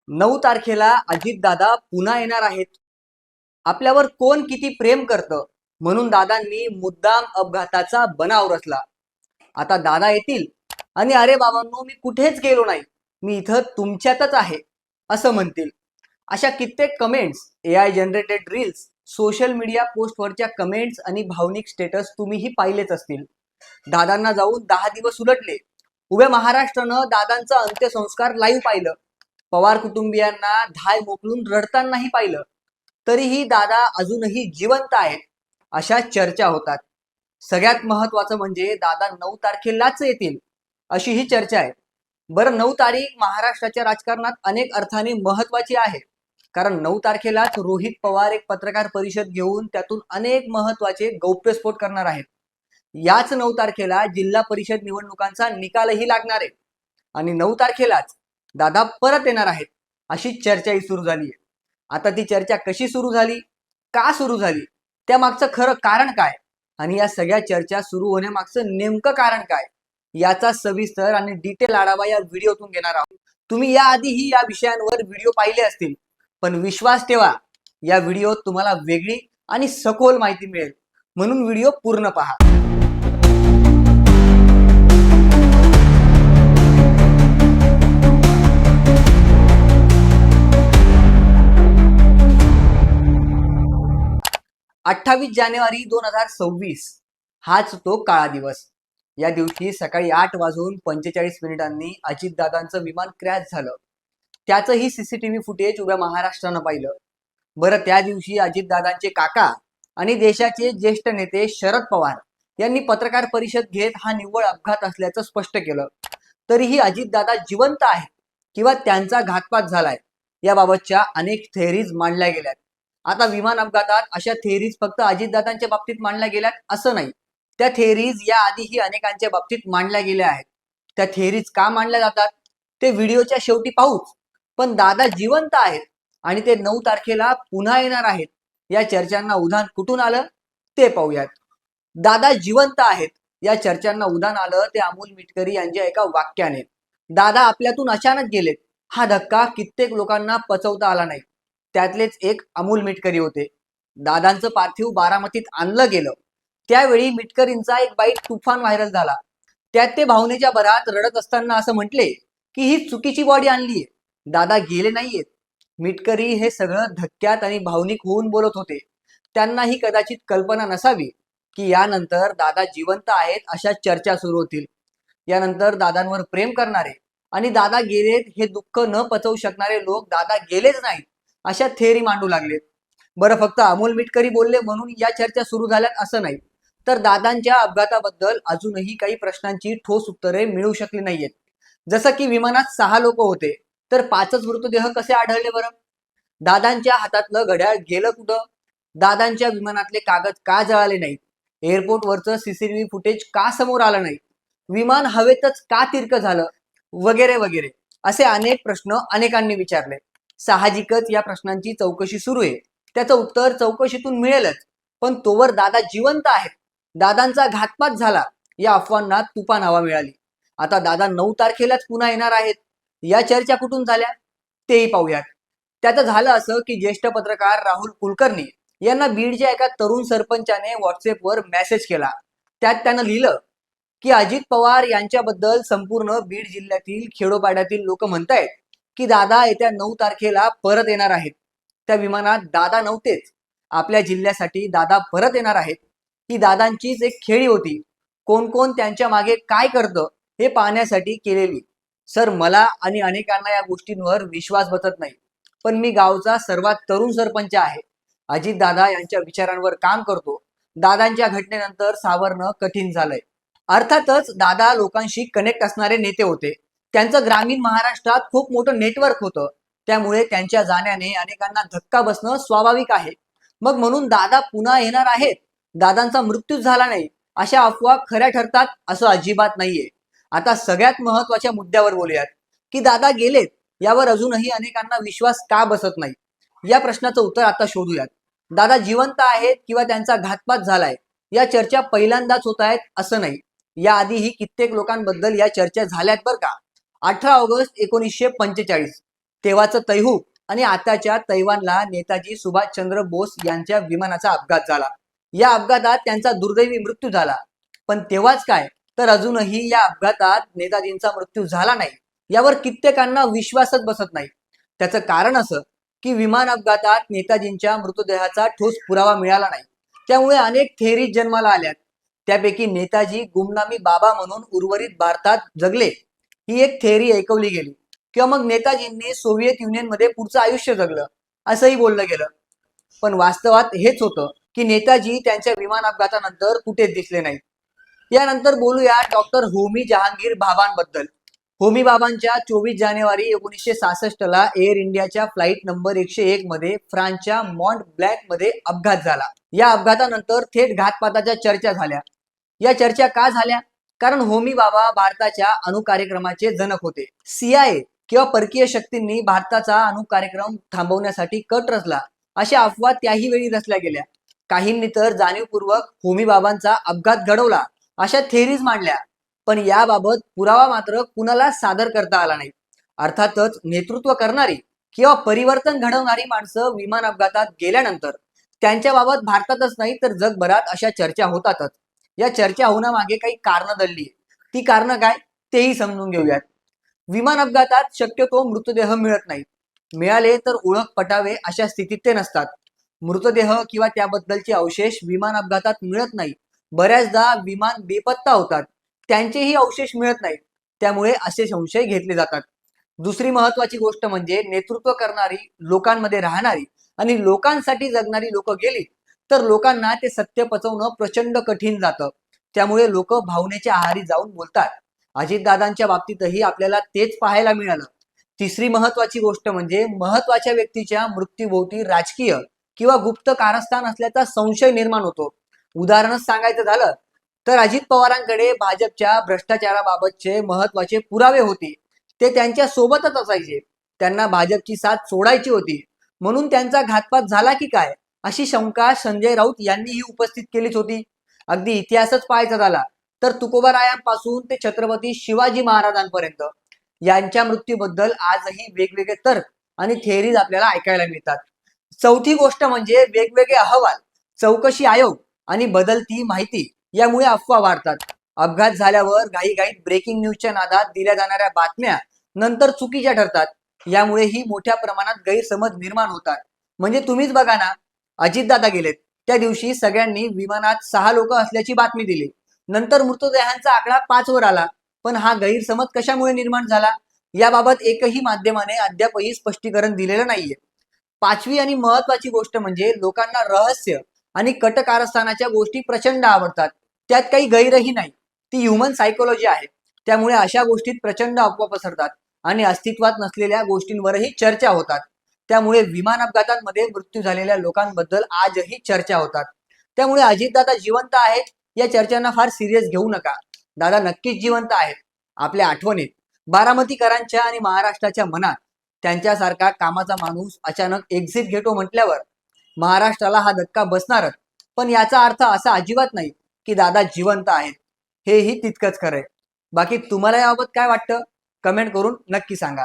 9 तारखेला अजितदादा पुन्हा येणार आहेत. आपल्यावर कोण किती प्रेम करतं म्हणून दादांनी मुद्दाम अपघाताचा बनाव रचला. आता दादा येतील आणि अरे बाबांनो मी कुठेच गेलो नाही, मी इथं तुमच्यातच आहे असं म्हणतील. अशा कित्येक comments, AI generated reels, social media पोस्टवरच्या कमेंट्स आणि भावनिक स्टेटस तुम्हीही पाहिलेच असतील. दादांना जाऊन 10 दिवस उलटले. उभ्या महाराष्ट्रानं दादांचा अंत्यसंस्कार लाईव्ह पाहिलं. पवार कुटुंबियांना धाय मोकळून रडतानाही पाहिलं. तरीही दादा अजूनही जिवंत आहेत अशा चर्चा होतात. सगळ्यात महत्वाचं म्हणजे दादा 9 तारखेलाच येतील अशी ही चर्चा आहे. बरं, 9 तारीख महाराष्ट्राच्या राजकारणात अनेक अर्थाने महत्वाची आहे. कारण 9 तारखेलाच रोहित पवार एक पत्रकार परिषद घेऊन त्यातून अनेक महत्वाचे गौप्यस्फोट करणार आहेत. याच 9 तारखेला जिल्हा परिषद निवडणुकांचा निकालही लागणार आहे आणि 9 तारखेलाच दादा परत येणार आहेत अशी चर्चाही सुरू झाली आहे. आता ती चर्चा कशी सुरू झाली, का सुरू झाली, त्यामागचं खरं कारण काय आणि या सगळ्या चर्चा सुरू होण्यामागचं नेमकं कारण काय, याचा सविस्तर आणि डिटेल आढावा या व्हिडिओतून घेणार आहोत. तुम्ही याआधीही या विषयांवर व्हिडिओ पाहिले असतील, पण विश्वास ठेवा, या व्हिडिओत तुम्हाला वेगळी आणि सखोल माहिती मिळेल, म्हणून व्हिडिओ पूर्ण पहा. 28 जानेवारी 2026 हाच तो काळा दिवस. या दिवशी सकाळी 8:45 अजितदादांचं विमान क्रॅश झालं. त्याचंही CCTV फुटेज उभ्या महाराष्ट्रानं पाहिलं. बरं, त्या दिवशी अजितदादांचे काका आणि देशाचे ज्येष्ठ नेते शरद पवार यांनी पत्रकार परिषद घेत हा निव्वळ अपघात असल्याचं स्पष्ट केलं. तरीही अजितदादा जिवंत आहेत किंवा त्यांचा घातपात झालाय याबाबतच्या अनेक थेअरीज मांडल्या गेल्यात. आता विमान अपघातात अशा थेअरीज फक्त अजितदादांच्या बाबतीत मांडल्या गेल्यात असं नाही. त्या थेअरीज या आधीही अनेकांच्या बाबतीत मांडल्या गेल्या आहेत. त्या थेअरीज का मांडल्या जातात ते व्हिडिओच्या शेवटी पाहूच. पण दादा जिवंत आहेत आणि ते 9 तारखेला पुन्हा येणार आहेत या चर्चांना उधाण कुठून आलं ते पाहूयात. दादा जिवंत आहेत या चर्चांना उधाण आलं ते अमोल मिटकरी यांच्या एका वाक्याने. दादा आपल्यातून अचानक गेलेत हा धक्का कित्येक लोकांना पचवता आला नाही. त्यातलेच एक अमोल मिटकरी होते. दादांचं पार्थिव बारामतीत आणलं गेलं त्यावेळी मिटकरींचा एक बाईट तुफान व्हायरल झाला. त्यात ते भावनेच्या भरात रडत असताना असं म्हटले की ही चुकीची बॉडी आणलीये, दादा गेले नाहीयेत. मिटकरी हे सगळं धक्क्यात आणि भावनिक होऊन बोलत होते. त्यांनाही कदाचित कल्पना नसावी की यानंतर दादा जिवंत आहेत अशा चर्चा सुरू होतील. यानंतर दादांवर प्रेम करणारे आणि दादा गेलेत हे दुःख न पचवू शकणारे लोक दादा गेलेच नाहीत अशा थेअरी मांडू लागलेत. बरं, फक्त अमोल मिटकरी बोलले म्हणून या चर्चा सुरू झाल्यात असं नाही, तर दादांच्या अपघाताबद्दल अजूनही काही प्रश्नांची ठोस उत्तरे मिळू शकली नाहीयेत. जसं की विमानात 6 लोक होते तर 5च मृतदेह कसे आढळले बरं? दादांच्या हातातलं घड्याळ गेलं कुठं? दादांच्या विमानातले कागद का जळाले नाहीत? एअरपोर्टवरचं CCTV फुटेज का समोर आलं नाही? विमान हवेतच का तिरकं झालं? वगैरे वगैरे असे अनेक प्रश्न अनेकांनी विचारले. साहजिकच या प्रश्नांची चौकशी सुरू आहे. त्याचं उत्तर चौकशीतून मिळेलच. पण तोवर दादा जिवंत आहेत, दादांचा घातपात झाला या अफवांना तुफान हवा मिळाली. आता दादा 9 तारखेलाच पुन्हा येणार आहेत या चर्चा कुठून झाल्या तेही पाहूयात. त्याचं झालं असं की ज्येष्ठ पत्रकार राहुल कुलकर्णी यांना बीडच्या एका तरुण सरपंचाने व्हॉट्सअपवर मेसेज केला. त्यात त्यानं लिहिलं की अजित पवार यांच्याबद्दल संपूर्ण बीड जिल्ह्यातील खेडोपाड्यातील लोक म्हणतायत की दादा येत्या 9 तारखेला परत येणार आहेत. त्या विमानात दादा नव्हतेच. आपल्या जिल्ह्यासाठी दादा परत येणार आहेत ही दादांचीच एक खेळी होती. कोण कोण त्यांच्या मागे काय करतं हे पाहण्यासाठी केलेली. सर, मला आणि अनेकांना या गोष्टींवर विश्वास बसत नाही. पण मी गावचा सर्वात तरुण सरपंच आहे. अजित दादा यांच्या विचारांवर काम करतो. दादांच्या घटनेनंतर सावरणं कठीण झालंय. अर्थातच दादा लोकांशी कनेक्ट असणारे नेते होते. त्यांचं ग्रामीण महाराष्ट्रात खूप मोठं नेटवर्क होतं. त्यामुळे त्यांच्या जाण्याने अनेकांना धक्का बसणं स्वाभाविक आहे. मग म्हणून दादा पुन्हा येणार आहेत, दादांचा मृत्यू झाला नाही अशा अफवा खऱ्या ठरतात असं अजिबात नाहीये. आता सगळ्यात महत्वाच्या मुद्द्यावर बोलूयात की दादा गेलेत यावर अजूनही अनेकांना विश्वास का बसत नाही. या प्रश्नाचं उत्तर आता शोधूयात. दादा जिवंत आहेत किंवा त्यांचा घातपात झालाय या चर्चा पहिल्यांदाच होत आहेत असं नाही. याआधीही कित्येक लोकांबद्दल या चर्चा झाल्यात बरं का. 18 ऑगस्ट 1945 तेव्हाचं तैहूप आणि आताच्या तैवानला नेताजी सुभाषचंद्र बोस यांच्या विमानाचा अपघात झाला. या अपघातात त्यांचा दुर्दैवी मृत्यू झाला. पण तेव्हाच काय, तर अजूनही या अपघातात नेताजींचा मृत्यू झाला नाही यावर कित्येकांना विश्वासच बसत नाही. त्याचं कारण असं की विमान अपघातात नेताजींच्या मृतदेहाचा ठोस पुरावा मिळाला नाही. त्यामुळे अनेक थेअरीज जन्माला आल्यात. त्यापैकी नेताजी गुमनामी बाबा म्हणून उर्वरित भारतात जगले ही एक थेअरी ऐकवली गेली, किंवा मग नेताजींनी सोव्हिएत युनियनमध्ये पुढचं आयुष्य जगलं असंही बोललं गेलं. पण वास्तवात हेच होतं की नेताजी त्यांच्या विमान अपघातानंतर कुठेच दिसले नाहीत. यानंतर बोलूया डॉक्टर होमी जहांगीर भाभांबद्दल. होमी बाबांच्या 24 जानेवारी 1966 ला एअर इंडियाच्या फ्लाईट नंबर 101 मध्ये फ्रान्सच्या मॉन्ट ब्लँक मध्ये अपघात झाला. या अपघातानंतर थेट घातपाताच्या चर्चा झाल्या. या चर्चा का झाल्या? कारण होमी बाबा भारताच्या अणु कार्यक्रमाचे जनक होते. CIA किंवा परकीय शक्तींनी भारताचा अणु कार्यक्रम थांबवण्यासाठी कट रचला अशा अफवा त्याही वेळी रचल्या गेल्या. काहींनी तर जाणीवपूर्वक होमी बाबांचा अपघात घडवला अशा थेरीज मांडल्या. पण याबाबत पुरावा मात्र कुणाला सादर करता आला नाही. अर्थातच नेतृत्व करणारी किंवा परिवर्तन घडवणारी माणसं विमान अपघातात गेल्यानंतर त्यांच्याबाबत भारतातच नाही तर जगभरात अशा चर्चा होतातच. या चर्चा होण्यामागे काही कारणं दडली. ती कारणं काय तेही समजून घेऊयात. विमान अपघातात शक्यतो मृतदेह मिळत नाहीत. मिळाले तर ओळख पटावे अशा स्थितीत ते नसतात. मृतदेह किंवा त्याबद्दलचे अवशेष विमान अपघातात मिळत नाही. बऱ्याचदा विमान बेपत्ता होतात, त्यांचेही अवशेष मिळत नाहीत. त्यामुळे असे संशय घेतले जातात. दुसरी महत्वाची गोष्ट म्हणजे नेतृत्व करणारी, लोकांमध्ये राहणारी आणि लोकांसाठी जगणारी लोक गेली तर लोकांना ते सत्य पचवणं प्रचंड कठीण जातं. त्यामुळे लोक भावनेच्या आहारी जाऊन बोलतात. अजितदादांच्या बाबतीतही आपल्याला तेच पाहायला मिळालं. तिसरी महत्वाची गोष्ट म्हणजे महत्वाच्या व्यक्तीच्या मृत्यूभोवती राजकीय किंवा गुप्त कारस्थान असल्याचा संशय निर्माण होतो. उदाहरणच सांगायचं झालं तर अजित पवारांकडे भाजपच्या भ्रष्टाचाराबाबतचे महत्वाचे पुरावे होते. ते त्यांच्या सोबतच असायचे. त्यांना भाजपची साथ सोडायची होती, म्हणून त्यांचा घातपात झाला की काय अशी शंका संजय राऊत यांनीही उपस्थित केलीच होती. अगदी इतिहासच पाहायचा झाला तर तुकोबारायांपासून ते छत्रपती शिवाजी महाराजांपर्यंत यांच्या मृत्यूबद्दल आजही वेगवेगळे तर्क आणि थेअरीज आपल्याला ऐकायला मिळतात. चौथी गोष्ट म्हणजे वेगवेगळे अहवाल, चौकशी आयोग आणि बदलती माहिती यामुळे अफवा वाढतात. अपघात झाल्यावर घाईघाईत ब्रेकिंग न्यूजच्या नादात दिल्या जाणाऱ्या बातम्या नंतर चुकीच्या ठरतात. यामुळेही मोठ्या प्रमाणात गैरसमज निर्माण होतात. म्हणजे तुम्हीच बघा ना, अजितदादा गेलेत त्या दिवशी सगळ्यांनी विमानात 6 लोक असल्याची बातमी दिली. नंतर मृतदेहांचा आकडा 5 वर आला. पण हा गैरसमज कशामुळे निर्माण झाला याबाबत एकही माध्यमाने अद्यापही स्पष्टीकरण दिलेलं नाहीये. पाचवी आणि महत्वाची गोष्ट म्हणजे लोकांना रहस्य आणि कटकारस्थानाच्या गोष्टी प्रचंड आवडतात. त्यात काही गैरही नाही. ती ह्युमन सायकोलॉजी आहे. त्यामुळे अशा गोष्टीत प्रचंड अफवा पसरतात आणि अस्तित्वात नसलेल्या गोष्टींवरही चर्चा होतात. त्यामुळे विमान अपघातांमध्ये मृत्यू झालेल्या लोकांबद्दल आजही चर्चा होतात. त्यामुळे अजितदादा जिवंत आहेत या चर्चांना फार सिरियस घेऊ नका. दादा नक्कीच जिवंत आहेत. आपल्या आठवणीत, बारामतीकरांच्या आणि महाराष्ट्राच्या मनात. त्यांच्यासारखा कामाचा माणूस अचानक एक्झिट घेतो म्हटल्यावर महाराष्ट्राला हा धक्का बसणारच. पण याचा अर्थ असा अजिबात नाही की दादा जिवंत आहेत. हेही तितकंच खरंय. बाकी तुम्हाला याबाबत काय वाटतं कमेंट करून नक्की सांगा.